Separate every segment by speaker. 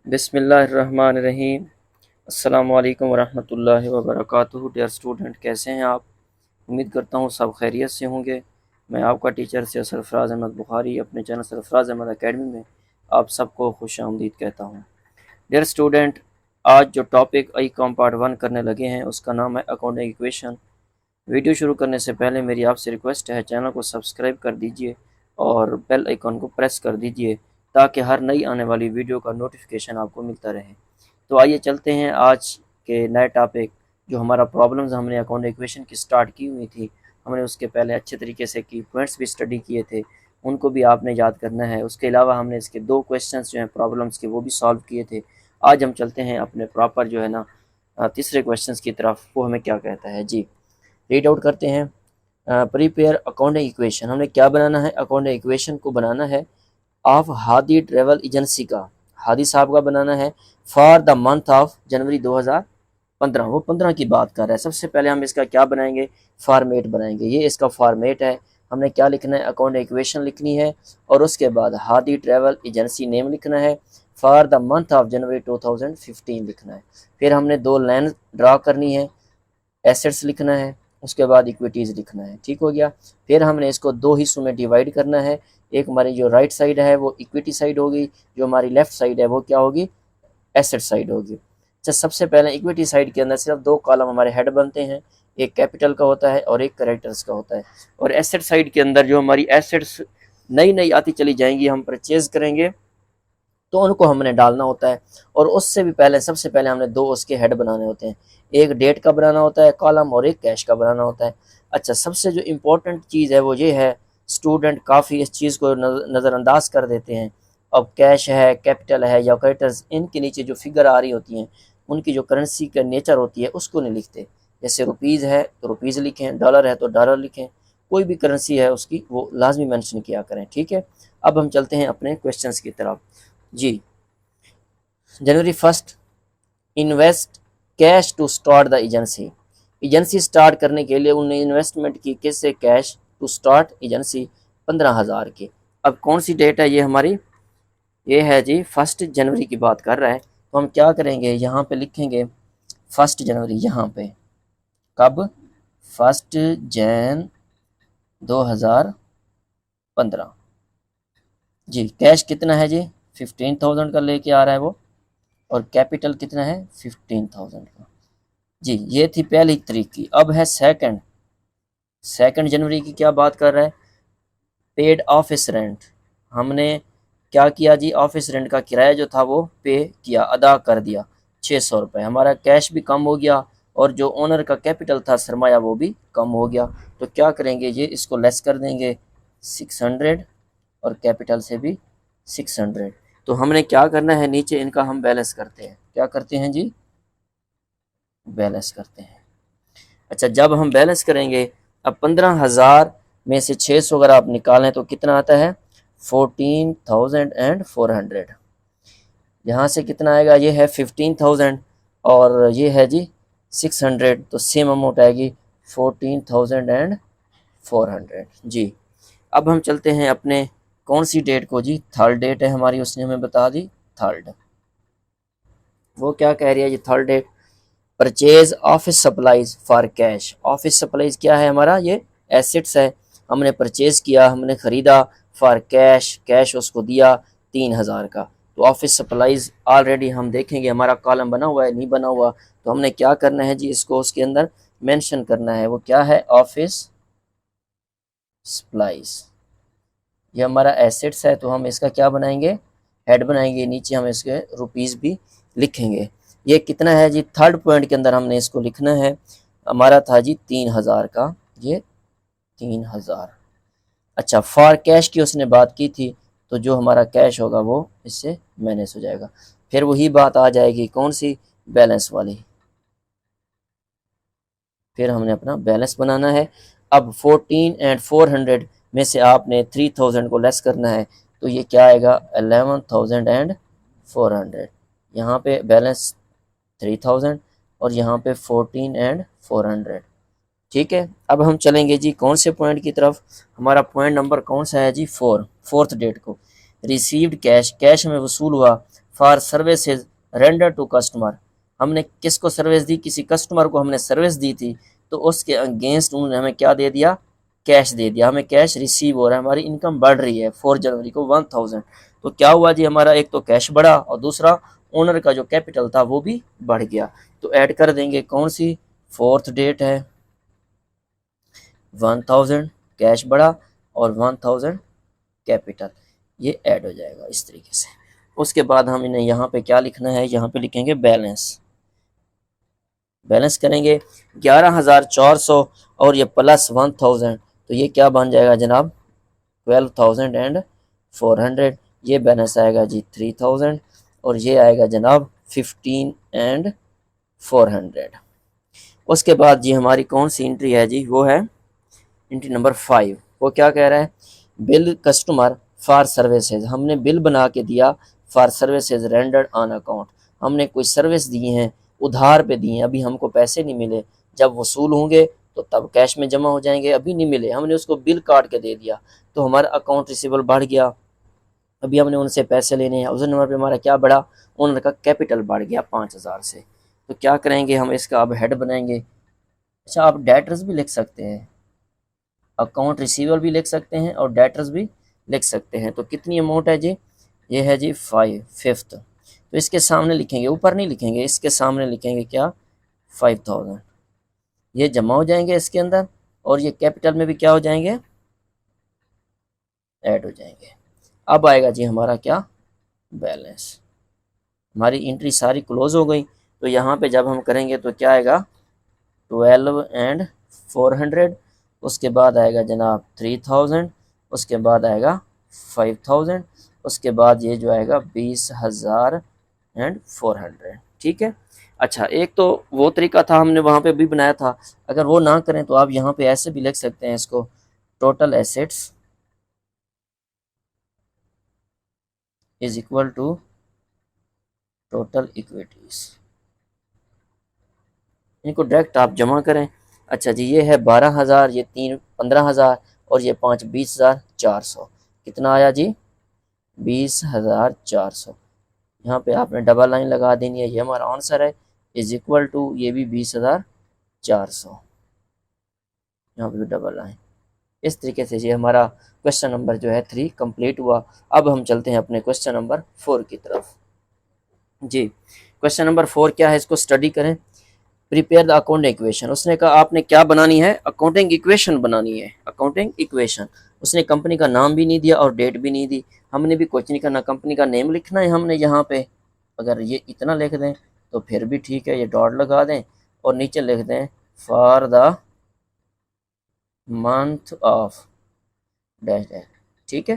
Speaker 1: बिस्मिल्लाहिर्रहमानिर्रहीम। अस्सलामु अलैकुम वरहमतुल्लाहि वबरकातुहू। डियर स्टूडेंट, कैसे हैं आप? उम्मीद करता हूँ सब खैरियत से होंगे। मैं आपका टीचर से सरफराज अहमद बुखारी अपने चैनल सरफराज अहमद एकेडमी में आप सबको खुश आमदीद कहता हूँ। डियर स्टूडेंट, आज जो टॉपिक आई कॉम पार्ट 1 करने लगे हैं उसका नाम है अकाउंटिंग इक्वेशन। वीडियो शुरू करने से पहले मेरी आपसे रिक्वेस्ट है, चैनल को सब्सक्राइब कर दीजिए और बेल आइकन को प्रेस कर दीजिए ताकि हर नई आने वाली वीडियो का नोटिफिकेशन आपको मिलता रहे। तो आइए चलते हैं आज के नए टॉपिक। जो हमारा प्रॉब्लम्स हमने अकाउंट इक्वेशन की स्टार्ट की हुई थी, हमने उसके पहले अच्छे तरीके से की पॉइंट्स भी स्टडी किए थे, उनको भी आपने याद करना है। उसके अलावा हमने इसके 2 क्वेश्चंस जो हैं प्रॉब्लम्स के वो भी सॉल्व किए थे। आज हम चलते हैं अपने प्रॉपर जो है ना तीसरे क्वेश्चंस की तरफ। वो हमें क्या कहता है जी, रीड आउट करते हैं। प्रीपेयर अकाउंटिंग इक्वेशन, हमने क्या बनाना है? अकाउंटिंग इक्वेशन को बनाना है ऑफ हादी ट्रेवल एजेंसी का, हादी साहब का बनाना है for the month of January 2015। वो 15 की बात कर रहा है। सबसे पहले हम इसका क्या बनाएंगे? फॉर्मेट बनाएंगे। ये इसका फॉर्मेट है। हमने क्या लिखना है? अकाउंट इक्वेशन लिखनी है और उसके बाद हादी ट्रेवल एजेंसी नेम लिखना है, for the month of January 2015 लिखना है। फिर हमने 2 लाइन ड्रा करनी है, एसेट्स लिखना है, उसके बाद इक्विटीज़ लिखना है। ठीक हो गया। फिर हमने इसको 2 हिस्सों में डिवाइड करना है। एक हमारी जो राइट साइड है वो इक्विटी साइड होगी, जो हमारी लेफ्ट साइड है वो क्या होगी? एसेट साइड होगी। अच्छा, सबसे पहले इक्विटी साइड के अंदर सिर्फ 2 कॉलम हमारे हेड बनते हैं, एक कैपिटल का होता है और एक करेक्टर्स का होता है। और एसेट साइड के अंदर जो हमारी एसेट्स नई नई आती चली जाएंगी, हम परचेज करेंगे तो उनको हमने डालना होता है। और उससे भी पहले सबसे पहले हमने 2 उसके हेड बनाने होते हैं, एक डेट का बनाना होता है कॉलम और एक कैश का बनाना होता है। अच्छा, सबसे जो इम्पोर्टेंट चीज़ है वो ये है, स्टूडेंट काफ़ी इस चीज़ को नज़रअंदाज कर देते हैं। अब कैश है, कैपिटल है या क्रेडिटर्स, इनके नीचे जो फिगर आ रही होती हैं उनकी जो करेंसी का नेचर होती है उसको नहीं लिखते। जैसे रुपीज़ है तो रुपीज़ लिखें, डॉलर है तो डॉलर लिखें, कोई भी करेंसी है उसकी वो लाजमी मेंशन किया करें। ठीक है, अब हम चलते हैं अपने क्वेश्चंस की तरफ जी। January 1 invest cash to start the agency. Agency start करने के लिए उन्होंने इन्वेस्टमेंट की किससे? कैश टू स्टार्ट एजेंसी 15,000 की। अब कौन सी डेट है ये हमारी? ये है जी 1 जनवरी की बात कर रहा है। तो हम क्या करेंगे, यहाँ पे लिखेंगे 1 जनवरी। यहाँ पे कब? 1 जैन 2015 जी। कैश कितना है जी? 15,000 का लेके आ रहा है वो, और कैपिटल कितना है? 15,000 का जी। ये थी पहली तारीख की। अब है सेकंड जनवरी की। क्या बात कर रहा है? Paid office rent. हमने क्या किया जी? ऑफिस रेंट का किराया जो था वो पे किया, अदा कर दिया, 600 रुपये। हमारा कैश भी कम हो गया और जो ओनर का कैपिटल था, सरमाया, वो भी कम हो गया। तो क्या करेंगे ये, इसको लेस कर देंगे 600 और कैपिटल से भी 600। तो हमने क्या करना है, नीचे इनका हम बैलेंस करते हैं। क्या करते हैं जी? बैलेंस करते हैं। अच्छा, जब हम बैलेंस करेंगे, अब 15,000 में से 600 अगर आप निकालें तो कितना आता है? 14,400। यहाँ से कितना आएगा? ये है 15,000 और ये है जी 600, तो सेम अमाउंट आएगी 14,400 जी। अब हम चलते हैं अपने कौन सी डेट को जी? थर्ड डेट है हमारी, उसने हमें बता दी थर्ड। वो क्या कह रही है जी? Third date, purchase office supplies for cash. Office supplies क्या है हमारा? ये एसेट्स है। हमने परचेज किया, हमने ख़रीदा, फॉर कैश, कैश उसको दिया 3,000 का। तो ऑफिस सप्लाईज ऑलरेडी हम देखेंगे हमारा कॉलम बना हुआ है, नहीं बना हुआ। तो हमने क्या करना है जी? इसको उसके अंदर मेंशन करना है। वो क्या है? Office supplies. ये हमारा एसेट्स है तो हम इसका क्या बनाएंगे? हेड बनाएंगे। नीचे हम इसके रुपीज़ भी लिखेंगे। ये कितना है जी? थर्ड पॉइंट के अंदर हमने इसको लिखना है। हमारा था जी 3,000 का, ये 3,000। अच्छा, फॉर कैश की उसने बात की थी, तो जो हमारा कैश होगा वो इससे माइनस हो जाएगा। फिर वही बात आ जाएगी, कौन सी? बैलेंस वाली। फिर हमने अपना बैलेंस बनाना है। अब 14,400 में से आपने 3,000 को लेस करना है, तो ये क्या आएगा? 11,400। यहाँ पे बैलेंस 3,000 और यहाँ पे 14,400। ठीक है, अब हम चलेंगे जी कौन से पॉइंट की तरफ? हमारा पॉइंट नंबर कौन सा है जी? 4, फोर्थ डेट को। रिसीव्ड कैश, कैश में वसूल हुआ for services render to customer, हमने किसको सर्विस दी, किसी कस्टमर को हमने सर्विस दी थी, तो उसके अगेंस्ट उन्होंने हमें क्या दे दिया, कैश दे दिया, हमें कैश रिसीव हो रहा है, हमारी इनकम बढ़ रही है 4 जनवरी को 1000। तो क्या हुआ जी, हमारा एक तो कैश बढ़ा और दूसरा ओनर का जो कैपिटल था वो भी बढ़ गया। तो ऐड कर देंगे, कौन सी फोर्थ डेट है, 1000 कैश बढ़ा और 1000 कैपिटल, ये ऐड हो जाएगा इस तरीके से। उसके बाद हम इन्हें यहाँ पे क्या लिखना है, यहाँ पे लिखेंगे बैलेंस, बैलेंस करेंगे 11,400 और ये प्लस 1000, तो ये क्या बन जाएगा जनाब 12,400, ये बैलेंस आएगा जी 3000 और ये आएगा जनाब 15,400। उसके बाद जी हमारी कौन सी एंट्री है जी, वो है एंट्री नंबर 5। वो क्या कह रहा है, बिल कस्टमर फॉर सर्विसेज, हमने बिल बना के दिया for services rendered on account, हमने कोई सर्विस दी हैं, उधार पे दी हैं, अभी हमको पैसे नहीं मिले, जब वसूल होंगे तो तब कैश में जमा हो जाएंगे, अभी नहीं मिले, हमने उसको बिल काट के दे दिया, तो हमारा अकाउंट रिसीवेबल बढ़ गया, अभी हमने उनसे पैसे लेने हैं, उस नंबर पे हमारा क्या बढ़ा, ओनर का कैपिटल बढ़ गया 5000 से। तो क्या करेंगे, हम इसका अब हेड बनाएंगे। अच्छा, आप डेटर्स भी लिख सकते हैं, अकाउंट रिसीवेबल भी लिख सकते हैं और डेटर्स भी लिख सकते हैं। तो कितनी अमाउंट है जी, ये है जी 5/5, तो इसके सामने लिखेंगे, ऊपर नहीं लिखेंगे, इसके सामने लिखेंगे क्या 5000, ये जमा हो जाएंगे इसके अंदर और ये कैपिटल में भी क्या हो जाएंगे, ऐड हो जाएंगे। अब आएगा जी हमारा क्या, बैलेंस, हमारी एंट्री सारी क्लोज हो गई। तो यहाँ पे जब हम करेंगे तो क्या आएगा 12,400, उसके बाद आएगा जनाब 3000, उसके बाद आएगा 5000, उसके बाद ये जो आएगा 20,400। ठीक है। अच्छा, एक तो वो तरीका था हमने वहाँ पे भी बनाया था, अगर वो ना करें तो आप यहाँ पे ऐसे भी लिख सकते हैं इसको, total assets is equal to total equities, इनको डायरेक्ट आप जमा करें। अच्छा जी, ये है 12,000, ये 3 15,000 और ये 5 20,400, कितना आया जी 20,400। यहाँ पे आपने डबल लाइन लगा देनी है, ये हमारा आंसर है, इज इक्वल टू ये भी 20,400, यहाँ पे भी डबल लाइन। इस तरीके से ये हमारा क्वेश्चन नंबर जो है 3 कंप्लीट हुआ। अब हम चलते हैं अपने क्वेश्चन नंबर 4 की तरफ। जी, क्वेश्चन नंबर 4 क्या है, इसको स्टडी करें। प्रिपेयर द अकाउंटिंग इक्वेशन, उसने कहा आपने क्या बनानी है, अकाउंटिंग इक्वेशन बनानी है, अकाउंटिंग इक्वेशन। उसने कंपनी का नाम भी नहीं दिया और डेट भी नहीं दी, हमने भी कुछ नहीं करना, कंपनी का नेम लिखना है हमने यहाँ पे, अगर ये इतना लिख दें तो फिर भी ठीक है, ये डॉट लगा दें और नीचे लिख दें for the month of dash dash. ठीक है,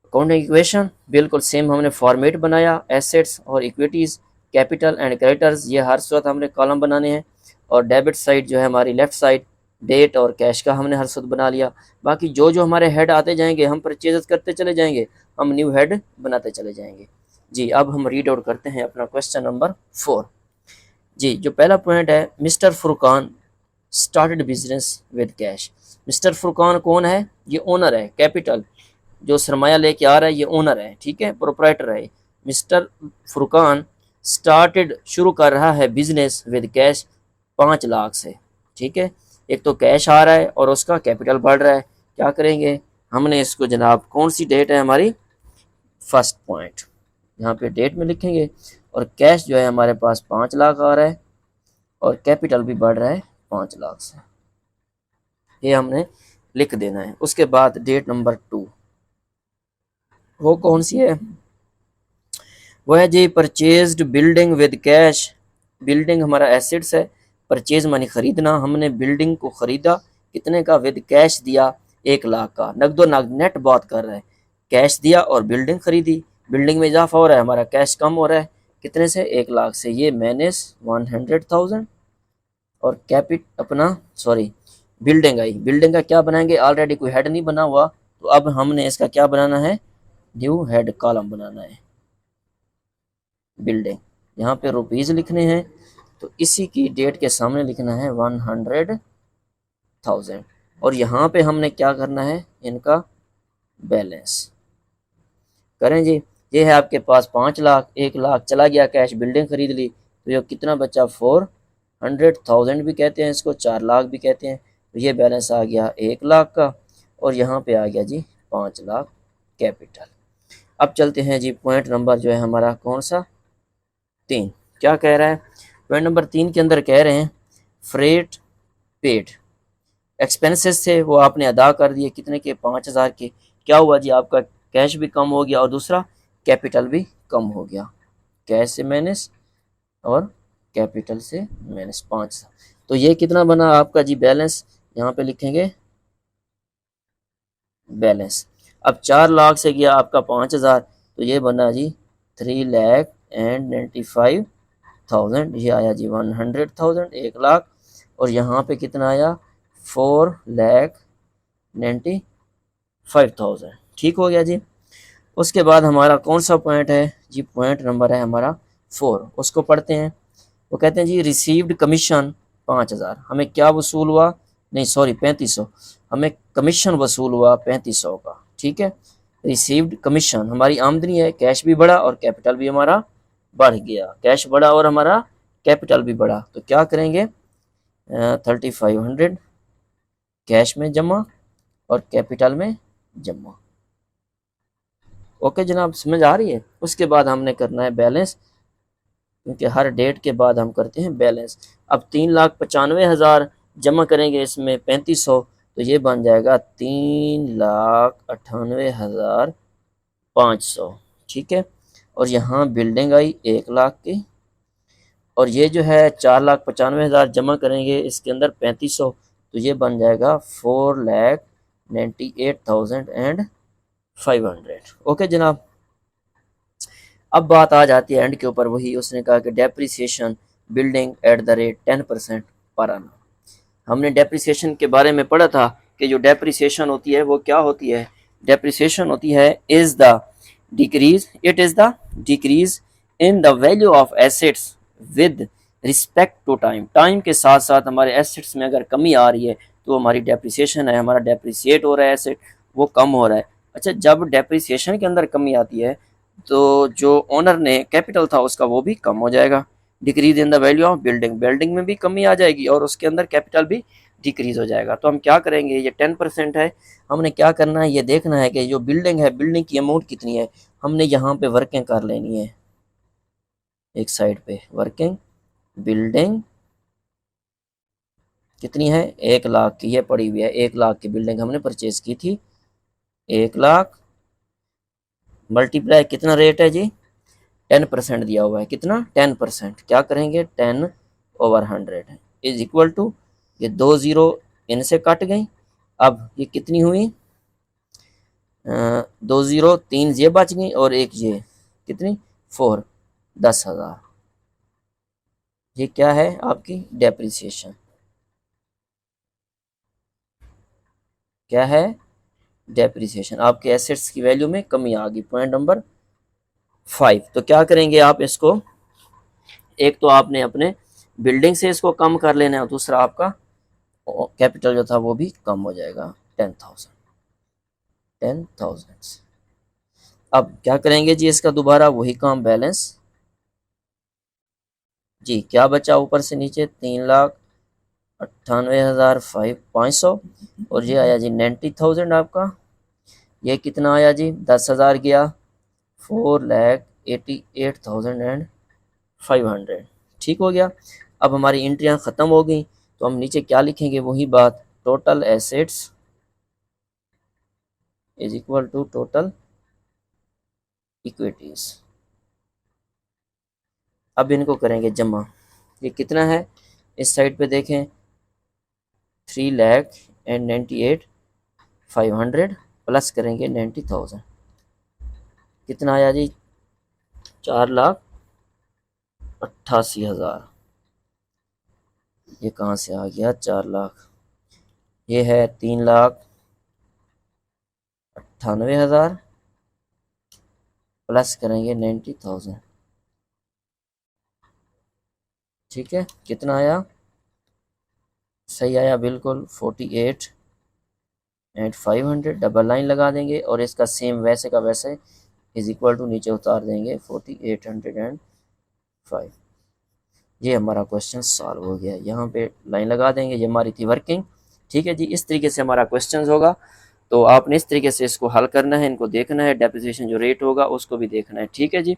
Speaker 1: अकाउंटिंग इक्वेशन बिल्कुल सेम हमने फॉर्मेट बनाया, एसेट्स और इक्विटीज़, कैपिटल एंड क्रेडिटर्स, ये हर सूरत हमने कॉलम बनाने हैं, और डेबिट साइड जो है हमारी लेफ्ट साइड, डेट और कैश का हमने हर सूरत बना लिया। बाकी जो जो हमारे हेड आते जाएंगे हम परचेज करते चले जाएंगे, हम न्यू हेड बनाते चले जाएंगे। जी, अब हम रीड आउट करते हैं अपना क्वेश्चन नंबर 4। जी, जो पहला पॉइंट है, mister Furqan started business with cash. Mister Furqan कौन है, ये ओनर है, कैपिटल जो सरमाया लेके आ रहा है ये ओनर है, ठीक है, प्रोप्राइटर है। मिस्टर फुरकान स्टार्टेड शुरू कर रहा है बिजनेस विद कैश 5 लाख से। ठीक है, एक तो कैश आ रहा है और उसका कैपिटल बढ़ रहा है, क्या करेंगे, हमने इसको जनाब कौन सी डेट है हमारी, फर्स्ट पॉइंट यहाँ पे डेट में लिखेंगे, और कैश जो है हमारे पास 5 लाख आ रहा है और कैपिटल भी बढ़ रहा है 5 लाख से, ये हमने लिख देना है। उसके बाद डेट नंबर 2, वो कौन सी है, वो है जी purchased building with cash. Building हमारा एसेट्स है, परचेज मानी खरीदना, हमने बिल्डिंग को खरीदा, कितने का, विद कैश दिया 1 लाख का, नगदो नगद नेट बात कर रहा है, कैश दिया और बिल्डिंग खरीदी, बिल्डिंग में इजाफा हो रहा है, हमारा कैश कम हो रहा है, कितने से 1 लाख से, ये माइनस 100,000, और कैपिट अपना सॉरी बिल्डिंग आई, बिल्डिंग का क्या बनाएंगे, ऑलरेडी कोई हेड नहीं बना हुआ, तो अब हमने इसका क्या बनाना है, न्यू हेड कॉलम बनाना है, बिल्डिंग, यहाँ पे रुपीज़ लिखने हैं, तो इसी की डेट के सामने लिखना है 100,000, और यहाँ पे हमने क्या करना है, इनका बैलेंस करें जी। ये है आपके पास 5 लाख, 1 लाख चला गया कैश, बिल्डिंग खरीद ली, तो ये कितना बचा 400,000 भी कहते हैं इसको, 4 लाख भी कहते हैं। तो ये बैलेंस आ गया 1 लाख का, और यहाँ पे आ गया जी 5 लाख कैपिटल। अब चलते हैं जी पॉइंट नंबर जो है हमारा कौन सा 3, क्या कह रहा है पॉइंट नंबर 3 के अंदर कह रहे हैं फ्रेट पेड, एक्सपेंसेस थे वो आपने अदा कर दिए, कितने के 5,000 के। क्या हुआ जी आपका कैश भी कम हो गया और दूसरा कैपिटल भी कम हो गया, कैश से माइनस और कैपिटल से माइनस 5। तो ये कितना बना आपका जी बैलेंस, यहाँ पे लिखेंगे बैलेंस। अब 4 लाख से गया आपका 5,000, तो ये बना जी 3,95,000, ये आया जी 100,000, 1 लाख। और यहाँ पे कितना आया 4,95,000, ठीक हो गया जी। उसके बाद हमारा कौन सा पॉइंट है जी, पॉइंट नंबर है हमारा 4, उसको पढ़ते हैं। वो कहते हैं जी रिसीव्ड कमीशन 5,000, हमें क्या वसूल हुआ, नहीं सॉरी 3500, हमें कमीशन वसूल हुआ 3500 का, ठीक है। रिसीव्ड कमीशन, हमारी आमदनी है, कैश भी बढ़ा और कैपिटल भी हमारा बढ़ गया, कैश बढ़ा और हमारा कैपिटल भी बढ़ा। तो क्या करेंगे 3,500 कैश में जमा और कैपिटल में जमा। ओके जनाब, समझ आ रही है। उसके बाद हमने करना है बैलेंस, क्योंकि हर डेट के बाद हम करते हैं बैलेंस। अब 3,95,000 जमा करेंगे इसमें 3500, तो ये बन जाएगा 3,98,500, ठीक है। और यहाँ बिल्डिंग आई 1 लाख की, और ये जो है 4,95,000 जमा करेंगे इसके अंदर 3500, तो ये बन जाएगा 4,98,500। ओके जनाब, अब बात आ जाती है एंड के ऊपर, वही उसने कहा कि depreciation building at the rate 10% पर annum। हमने डेप्रिसिएशन के बारे में पढ़ा था कि जो डेप्रिसिएशन होती है वो क्या होती है, डेप्रिसिएशन होती है is the decrease, it is the decrease in the value of assets with respect to time, time के साथ साथ हमारे एसेट्स में अगर कमी आ रही है तो हमारी डेप्रिसिएशन है, हमारा डेप्रिसिएट हो रहा है एसेट, वो कम हो रहा है। अच्छा, जब डेप्रिसिएशन के अंदर कमी आती है तो जो ओनर ने कैपिटल था उसका वो भी कम हो जाएगा। Decrease in the value of building, building में भी कमी आ जाएगी और उसके अंदर कैपिटल भी डिक्रीज हो जाएगा। तो हम क्या करेंगे, ये 10% है, हमने क्या करना है, ये देखना है कि जो बिल्डिंग है बिल्डिंग की अमाउंट कितनी है, हमने यहाँ पे वर्किंग कर लेनी है, एक साइड पे वर्किंग बिल्डिंग कितनी है 1 लाख की, ये पड़ी हुई है 1 लाख की बिल्डिंग हमने परचेज की थी, 1 लाख मल्टीप्लाई कितना रेट है जी 10% दिया हुआ है, कितना 10%, क्या करेंगे 10/100 इज इक्वल टू, ये 2 जीरो इनसे कट गई, अब ये कितनी हुई 2 जीरो, 3 ये बच गई और एक ये कितनी 4, 10,000। ये क्या है आपकी डेप्रिसिएशन, क्या है डेप्रिसिएशन, आपके एसेट्स की वैल्यू में कमी आ गई। पॉइंट नंबर 5, तो क्या करेंगे आप इसको, एक तो आपने अपने बिल्डिंग से इसको कम कर लेना है और दूसरा आपका कैपिटल जो था वो भी कम हो जाएगा 10,000। अब क्या करेंगे जी इसका दोबारा वही काम बैलेंस जी, क्या बचा ऊपर से नीचे 3,98,500, और ये आया जी 90,000 आपका, ये कितना आया जी 10,000 गया 4,88,500, ठीक हो गया। अब हमारी एंट्रियां ख़त्म हो गई, तो हम नीचे क्या लिखेंगे वही बात, total assets is equal to total equities. अब इनको करेंगे जमा, ये कितना है इस साइड पे देखें 3,98,500 प्लस करेंगे 90,000, कितना आया जी 4,88,000। ये कहाँ से आ गया 4 लाख, ये है 3,98,000 प्लस करेंगे 90,000, ठीक है। कितना आया, सही आया बिल्कुल 48,500, डबल लाइन लगा देंगे और इसका सेम वैसे का वैसे इज इक्वल टू, नीचे उतार देंगे 4805। ये हमारा क्वेश्चन सॉल्व हो गया। यहाँ पे लाइन लगा देंगे, ये हमारी थी वर्किंग। ठीक है जी, इस तरीके से हमारा क्वेश्चन होगा। तो आपने इस तरीके से इसको हल करना है, इनको देखना है, डेप्रिसिएशन जो रेट होगा उसको भी देखना है। ठीक है जी।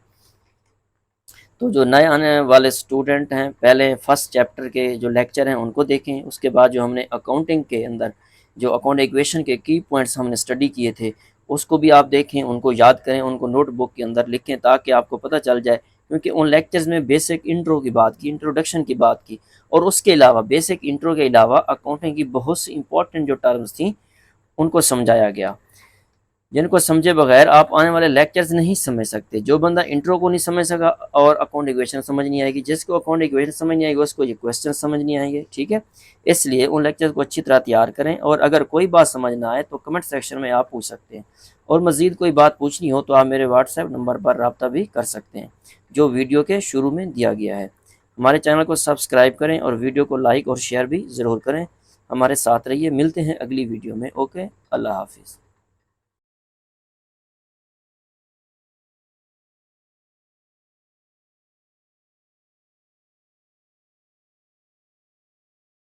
Speaker 1: तो जो नए आने वाले स्टूडेंट हैं, पहले फर्स्ट चैप्टर के जो लेक्चर हैं उनको देखें। उसके बाद जो हमने अकाउंटिंग के अंदर जो अकाउंट इक्वेशन के की पॉइंट्स हमने स्टडी किए थे उसको भी आप देखें, उनको याद करें, उनको नोटबुक के अंदर लिखें ताकि आपको पता चल जाए। क्योंकि उन लेक्चर्स में बेसिक इंट्रो की बात की, इंट्रोडक्शन की बात की, और उसके अलावा बेसिक इंट्रो के अलावा अकाउंटिंग की बहुत सी इंपॉर्टेंट जो टर्म्स थी उनको समझाया गया, जिनको समझे बगैर आप आने वाले लेक्चर्स नहीं समझ सकते। जो बंदा इंट्रो को नहीं समझ सका और अकाउंट इक्वेशन समझ नहीं आएगी, जिसको अकाउंट इक्वेशन समझ नहीं आएगी उसको ये क्वेश्चन समझ नहीं आएंगे। ठीक है, इसलिए उन लेक्चर्स को अच्छी तरह तैयार करें, और अगर कोई बात समझ ना आए तो कमेंट सेक्शन में आप पूछ सकते हैं, और मज़ीद कोई बात पूछनी हो तो आप मेरे व्हाट्सएप नंबर पर रब्ता भी कर सकते हैं जो वीडियो के शुरू में दिया गया है। हमारे चैनल को सब्सक्राइब करें और वीडियो को लाइक और शेयर भी ज़रूर करें। हमारे साथ रहिए, मिलते हैं अगली वीडियो में। ओके, अल्लाह हाफिज़।